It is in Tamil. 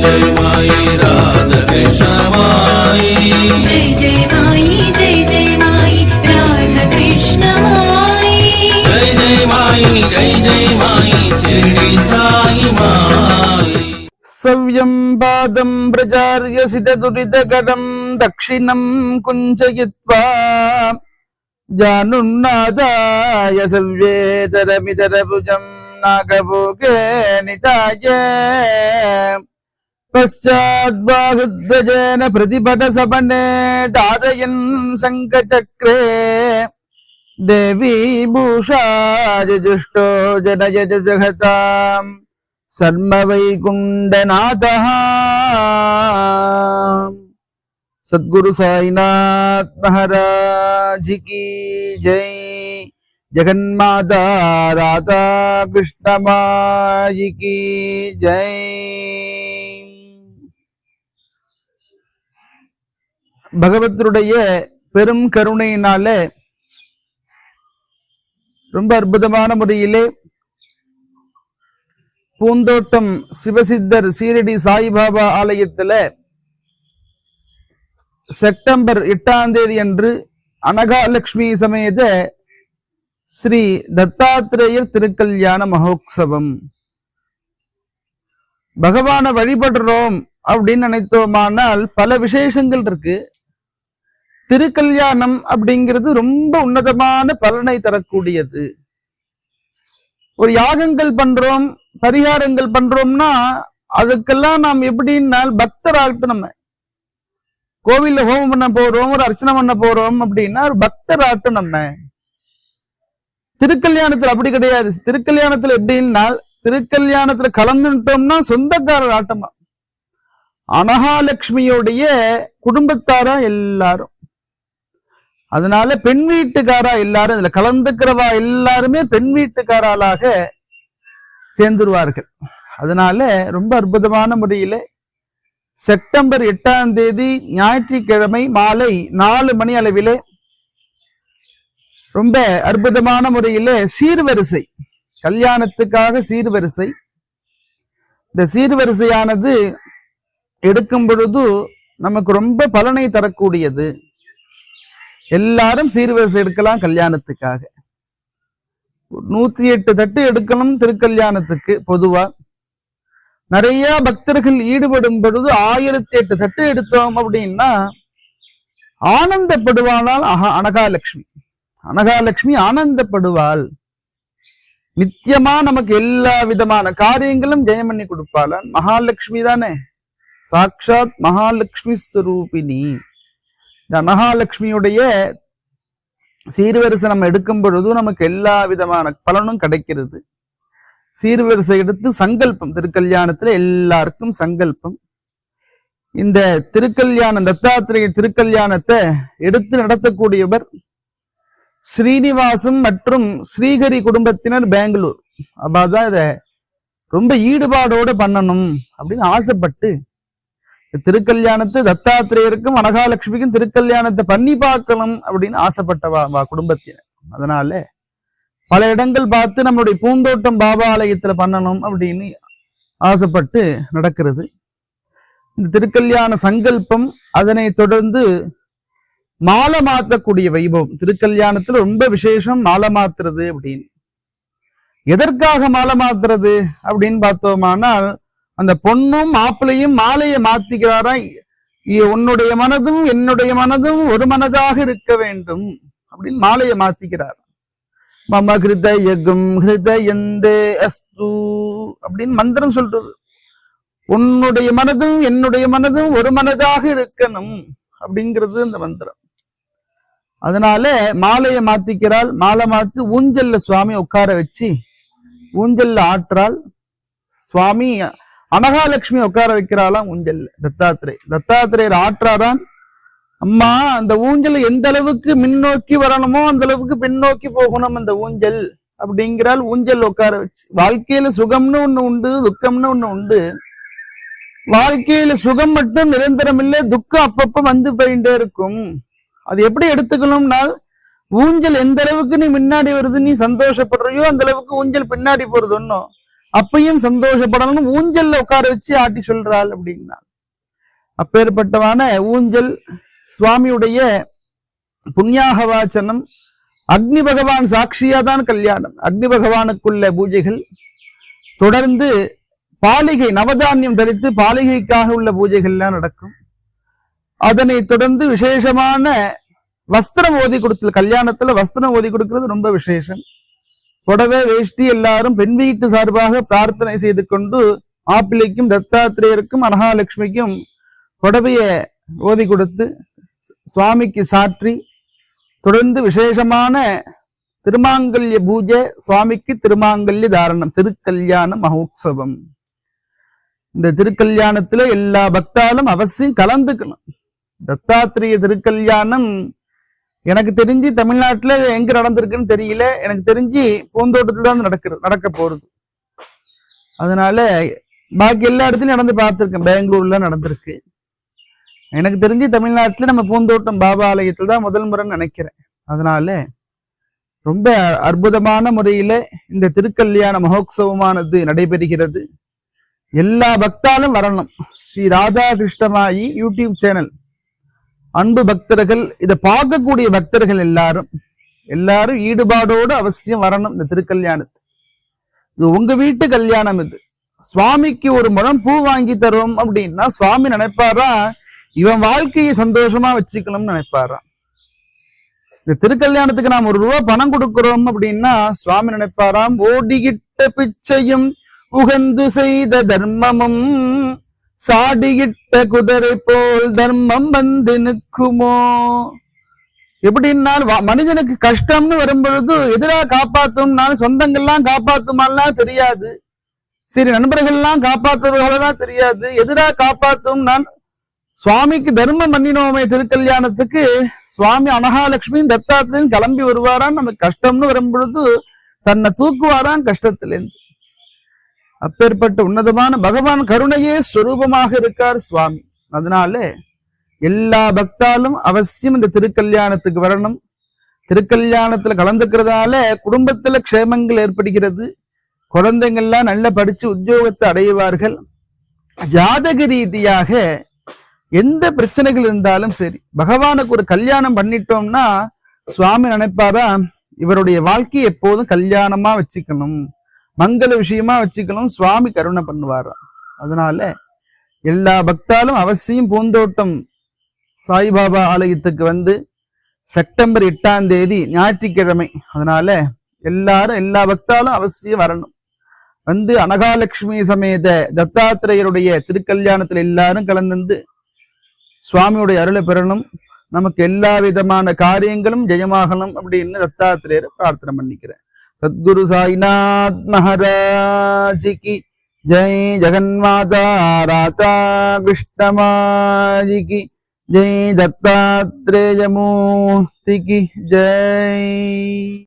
जय माई राधा कृष्ण माई जय जय माई राधा कृष्ण माई जय माई शिरडी साई माई सव्यं पादं प्रचार्य सितदुरितकरं दक्षिणं कुञ्चयित्वा जानुन्नादाय सव्येतरमितरभुजं नागभोगे निधाय पश्चाद्बाहुध्वजेन प्रतिपटसपने धारयन् शङ्खचक्रे देवी भूषा जुष्टो जनयजुजहताम् सर्ववैकुण्ठनाथः। सद्गुरु साईनाथ महाराज की जय। जगन्माता राधा कृष्ण माई की जय। பகவத்துடைய பெரும் கருணையினாலே ரொம்ப அற்புதமான முறையிலே பூந்தோட்டம் சிவசித்தர் சீரடி சாய்பாபா ஆலயத்துல செப்டம்பர் 8ஆம் தேதி அன்று அனகாலட்சுமி சமேத ஸ்ரீ தத்தாத்திரேயர் திருக்கல்யாண மகோத்சவம். பகவான வழிபடுறோம் அப்படின்னு நினைத்தோமானால் பல விசேஷங்கள் இருக்கு. திருக்கல்யாணம் அப்படிங்கிறது ரொம்ப உன்னதமான பலனை தரக்கூடியது. ஒரு யாகங்கள் பண்றோம், பரிகாரங்கள் பண்றோம்னா அதுக்கெல்லாம் நாம் எப்படின்னா பக்தராகட்டும். நம்ம கோவில்ல ஹோமம் பண்ண போறோம், ஒரு அர்ச்சனை பண்ண போறோம் அப்படின்னா ஒரு பக்தராகட்டும். நம்ம திருக்கல்யாணத்துல அப்படி கிடையாது. திருக்கல்யாணத்துல எப்படின்னா திருக்கல்யாணத்துல கலந்துட்டோம்னா சொந்தக்காரர் ஆட்டமா. அனகாலட்சுமியோடைய குடும்பத்தாரா எல்லாரும், அதனால பெண் வீட்டுக்காரா எல்லாரும், இதுல கலந்துக்கிறவா எல்லாருமே பெண் வீட்டுக்காராளாக சேர்ந்துருவார்கள். அதனால ரொம்ப அற்புதமான முறையில செப்டம்பர் 8ஆம் தேதி ஞாயிற்றுக்கிழமை மாலை 4 மணி அளவிலே ரொம்ப அற்புதமான முறையில சீர்வரிசை, கல்யாணத்துக்காக சீர்வரிசை. இந்த சீர்வரிசையானது எடுக்கும் பொழுது நமக்கு ரொம்ப பலனை தரக்கூடியது. எல்லாரும் சீர்வரிசை எடுக்கலாம் கல்யாணத்துக்காக. 108 தட்டு எடுக்கணும் திருக்கல்யாணத்துக்கு. பொதுவா நிறைய பக்தர்கள் ஈடுபடும் பொழுது 1008 தட்டு எடுத்தோம் அப்படின்னா ஆனந்தப்படுவானால் அனகாலட்சுமி. அனகாலட்சுமி ஆனந்தப்படுவாள். நித்தியமா நமக்கு எல்லா விதமான காரியங்களும் ஜெயம் பண்ணி கொடுப்பாள். மகாலட்சுமி தானே, சாட்சாத் மகாலட்சுமி ஸ்வரூபிணி. இந்த மகாலட்சுமியுடைய சீர்வரிசை நம்ம எடுக்கும் பொழுது நமக்கு எல்லா விதமான பலனும் கிடைக்கிறது. சீர்வரிசை எடுத்து சங்கல்பம், திருக்கல்யாணத்துல எல்லாருக்கும் சங்கல்பம். இந்த திருக்கல்யாணம், தத்தாத்திரேய திருக்கல்யாணத்தை எடுத்து நடத்தக்கூடியவர் ஸ்ரீனிவாசம் மற்றும் ஸ்ரீஹரி குடும்பத்தினர் பெங்களூர். அப்பாதான் இத ரொம்ப ஈடுபாடோட பண்ணணும் அப்படின்னு ஆசைப்பட்டு திருக்கல்யாணத்தை தத்தாத்திரேயருக்கும் அனகாலட்சுமிக்கும் திருக்கல்யாணத்தை பண்ணி பார்க்கணும் அப்படின்னு ஆசைப்பட்டவா குடும்பத்தினர். அதனால பல இடங்கள் பார்த்து நம்மளுடைய பூந்தோட்டம் பாபா ஆலயத்துல பண்ணணும் அப்படின்னு ஆசைப்பட்டு நடக்கிறது இந்த திருக்கல்யாண சங்கல்பம். அதனை தொடர்ந்து மாலை மாத்தக்கூடிய வைபவம். திருக்கல்யாணத்துல ரொம்ப விசேஷம் மாலை மாத்துறது அப்படின்னு. எதற்காக மாலை மாத்துறது அப்படின்னு பார்த்தோமானால், அந்த பொண்ணும் மாப்பிள்ளையும் மாலையை மாத்திக்கிறாரா, உன்னுடைய மனதும் என்னுடைய மனதும் ஒரு மனதாக இருக்க வேண்டும் அப்படின்னு மாலையை மாத்திக்கிறார். மம ஹிருதயகும் ஹிருதயந்தே அஸ்து அப்படின்னு மந்திரம் சொல்றது. உன்னுடைய மனதும் என்னுடைய மனதும் ஒரு மனதாக இருக்கணும் அப்படிங்கிறது இந்த மந்திரம். அதனால மாலையை மாத்திக்கிறாள். மாலை மாத்தி ஊஞ்சல்ல சுவாமி உட்கார வச்சு ஊஞ்சல்ல ஆற்றாள். சுவாமி அனகாலட்சுமி உட்கார வைக்கிறாளாம் ஊஞ்சல்ல. தத்தாத்திரேயர் ஆற்றாரான். அம்மா, அந்த ஊஞ்சல் எந்த அளவுக்கு முன்னோக்கி வரணுமோ அந்த அளவுக்கு பின்னோக்கி போகணும் அந்த ஊஞ்சல் அப்படிங்கிறாள். ஊஞ்சல் உட்கார வச்சு. வாழ்க்கையில சுகம்னு ஒண்ணு உண்டு, துக்கம்னு ஒண்ணு உண்டு. வாழ்க்கையில சுகம் மட்டும் நிரந்தரம் இல்லை, துக்கம் அப்பப்ப வந்து போயிட்டே இருக்கும். அது எப்படி எடுத்துக்கணும்னா, ஊஞ்சல் எந்த அளவுக்கு நீ முன்னாடி வருது, நீ சந்தோஷப்படுறியோ அந்த அளவுக்கு ஊஞ்சல் பின்னாடி போறது ஒன்னும். அப்பையும் சந்தோஷப்படணும், ஊஞ்சல்ல உட்கார வச்சு ஆட்டி சொல்றாள் அப்படின்னா. அப்பேற்பட்டவான ஊஞ்சல் சுவாமியுடைய புண்ணியாக வாச்சனம். அக்னி பகவான் சாட்சியா தான் கல்யாணம். அக்னி பகவானுக்குள்ள பூஜைகள், தொடர்ந்து பாலிகை நவதானியம் தரித்து பாலிகைக்காக உள்ள பூஜைகள்லாம் நடக்கும். அதனை தொடர்ந்து விசேஷமான வஸ்திரம் ஓதி கொடுத்தல். கல்யாணத்துல வஸ்திரம் ஓதி கொடுக்கிறது ரொம்ப விசேஷம். புடவை வேஷ்டி எல்லாரும் பெண் வீட்டு சார்பாக பிரார்த்தனை செய்து கொண்டு மாப்பிள்ளைக்கும் தத்தாத்திரேயருக்கும் அனகாலட்சுமிக்கும் புடவைய ஓதி கொடுத்து சுவாமிக்கு சாற்றி, தொடர்ந்து விசேஷமான திருமாங்கல்ய பூஜை, சுவாமிக்கு திருமாங்கல்ய தாரணம், திருக்கல்யாண மகோத்சவம். இந்த திருக்கல்யாணத்துல எல்லா பக்தாலும் அவசியம் கலந்துக்கணும். தத்தாத்திரேய திருக்கல்யாணம் எனக்கு தெரிஞ்சு தமிழ்நாட்டுல எங்க நடந்திருக்குன்னு தெரியல. எனக்கு தெரிஞ்சு பூந்தோட்டத்துல தான் நடக்க போறது. அதனால பாக்கி எல்லா இடத்துலயும் நடந்து பார்த்திருக்கேன். பெங்களூர்ல நடந்திருக்கு. எனக்கு தெரிஞ்சு தமிழ்நாட்டுல நம்ம பூந்தோட்டம் பாபா ஆலயத்துல தான் முதல் முறைன்னு நினைக்கிறேன். அதனால ரொம்ப அற்புதமான முறையில இந்த திருக்கல்யாண மகோத்சவமானது நடைபெறுகிறது. எல்லா பக்தாலும் வரணும். ஸ்ரீ ராதாகிருஷ்ணமாயி யூடியூப் சேனல் அன்பு பக்தர்கள், இதை பார்க்கக்கூடிய பக்தர்கள் எல்லாரும் ஈடுபாடோடு அவசியம் வரணும். இந்த திருக்கல்யாணத்துக்கு இது உங்க வீட்டு கல்யாணம். இது சுவாமிக்கு ஒரு முழம் பூ வாங்கி தரும் அப்படின்னா சுவாமி நினைப்பாரா இவன் வாழ்க்கையை சந்தோஷமா வச்சுக்கணும்னு நினைப்பாராம். இந்த திருக்கல்யாணத்துக்கு நாம் ₹1 பணம் கொடுக்கிறோம் அப்படின்னா சுவாமி நினைப்பாராம், ஓடிக்கிட்ட பிச்சையும் உகந்து செய்த தர்மமும் சாடியிட்ட குதிரை போல் தர்மம் வந்து நிற்குமோ. எப்படின்னா மனிதனுக்கு கஷ்டம்னு வரும்பொழுது எதிராக காப்பாத்தும்னாலும் சொந்தங்கள்லாம் காப்பாத்துமாலாம் தெரியாது, சரி நண்பர்கள்லாம் காப்பாத்துறவர்களெல்லாம் தெரியாது, எதிராக காப்பாத்தும் நான் சுவாமிக்கு தர்மம் பண்ணினோமே திருக்கல்யாணத்துக்கு சுவாமி அனகாலட்சுமியும் தத்தாத்திரையும் கிளம்பி வருவாராம். நமக்கு கஷ்டம்னு வரும்பொழுது தன்னை தூக்குவாராம் கஷ்டத்திலேருந்து. அப்பேற்பட்ட உன்னதமான பகவான் கருணையே ஸ்வரூபமாக இருக்கார் சுவாமி. அதனால எல்லா பக்தாலும் அவசியம் இந்த திருக்கல்யாணத்துக்கு வரணும். திருக்கல்யாணத்துல கலந்துக்கிறதால குடும்பத்துல க்ஷேமங்கள் ஏற்படுகிறது. குழந்தைங்கள்லாம் நல்லா படிச்சு உத்தியோகத்தை அடைவார்கள். ஜாதக ரீதியாக எந்த பிரச்சனைகள் இருந்தாலும் சரி, பகவானுக்கு ஒரு கல்யாணம் பண்ணிட்டோம்னா சுவாமி நினைப்பாரா இவருடைய வாழ்க்கையை எப்போதும் கல்யாணமா வச்சுக்கணும், மங்கள விஷயமா வச்சுக்கணும். சுவாமி கருணை பண்ணுவாராம். அதனால எல்லா பக்தாலும் அவசியம் பூந்தோட்டம் சாய்பாபா ஆலயத்துக்கு வந்து செப்டம்பர் 8ஆம் தேதி ஞாயிற்றுக்கிழமை, அதனால எல்லா பக்தாலும் அவசியம் வரணும். வந்து அனகாலட்சுமி சமேத தத்தாத்திரேயருடைய திருக்கல்யாணத்துல எல்லாரும் கலந்து சுவாமியுடைய அருளை பெறணும். நமக்கு எல்லா விதமான காரியங்களும் ஜெயமாகணும் அப்படின்னு தத்தாத்திரேயரை பிரார்த்தனை பண்ணிக்கிறேன். सद्गुरु साईनाथ महाराज की जय, जगन्माता राधा कृष्णमाजी की जय, दत्तात्रेय मूर्ति की जय।